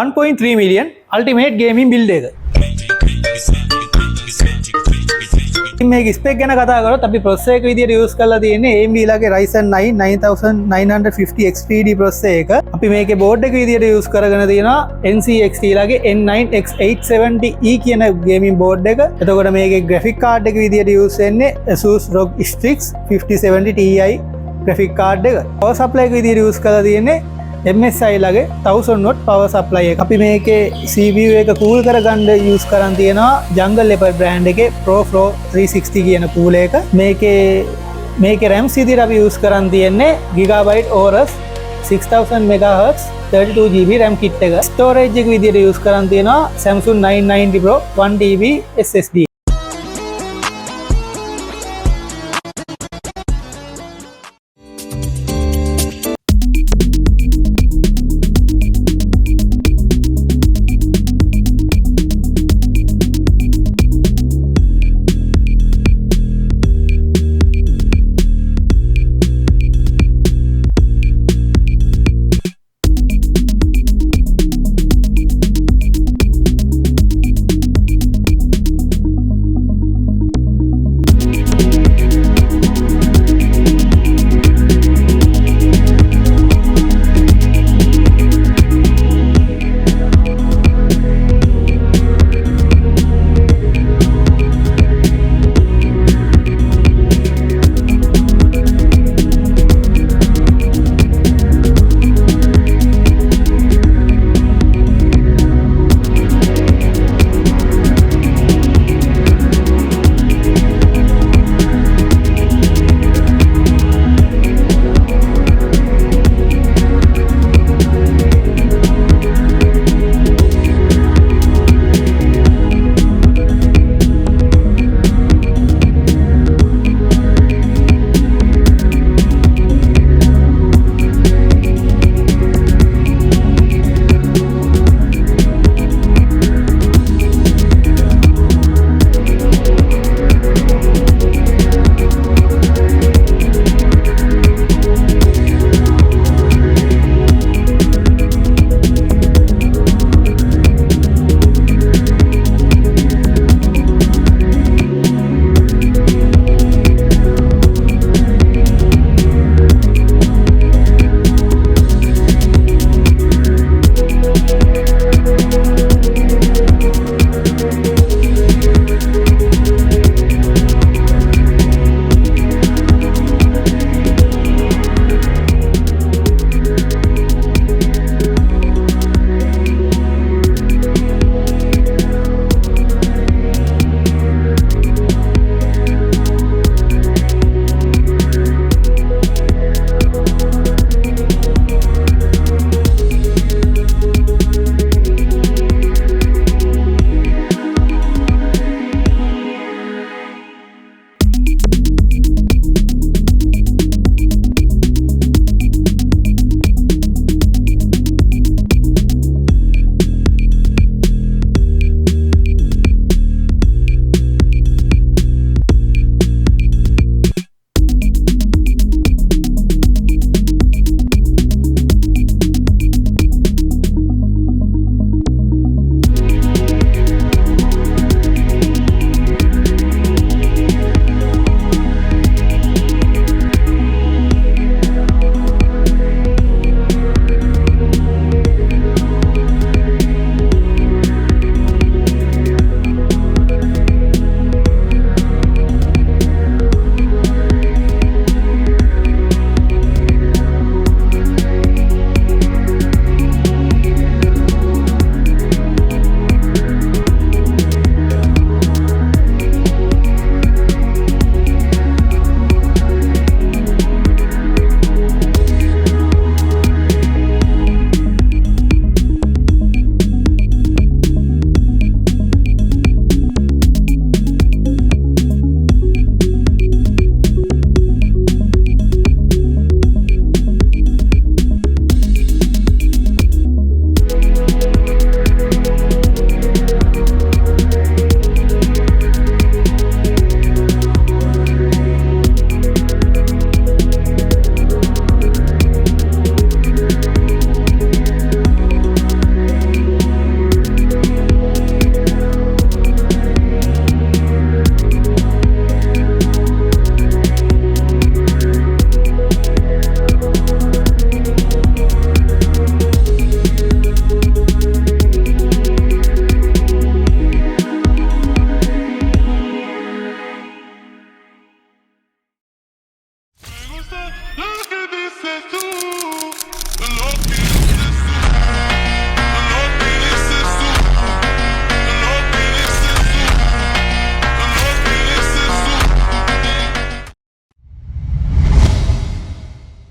1.3 million ultimate gaming build එක. මේක ස්පෙක් ගැන කතා කරොත් අපි processor එක විදිහට use කරලා තියෙන්නේ AMD ලගේ Ryzen 9 9950 XTD processor එක. අපි මේකේ board එක විදිහට use කරගෙන තියෙනවා NZXT ලගේ N9X870E කියන gaming board එක. එතකොට මේකේ graphic card එක විදිහට use වෙන්නේ ASUS ROG Strix 5070 Ti graphic card එක. power supply එක විදිහට use කරලා තියෙන්නේ MSI ලගේ 1000 watt power supply එක. අපි මේකේ CPU එක cool කරගන්න use කරන් තියෙනවා Leopard brand එකේ Pro 360 කියන cool එක. මේකේ RAM විදිහට අපි use කරන් තියෙන්නේ Gigabyte Aorus 6000 MHz 32GB RAM kit එක. storage එක විදිහට use කරන් තියෙනවා Samsung 990 Pro 1TB SSD.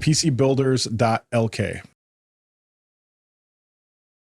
pcbuilders.lk.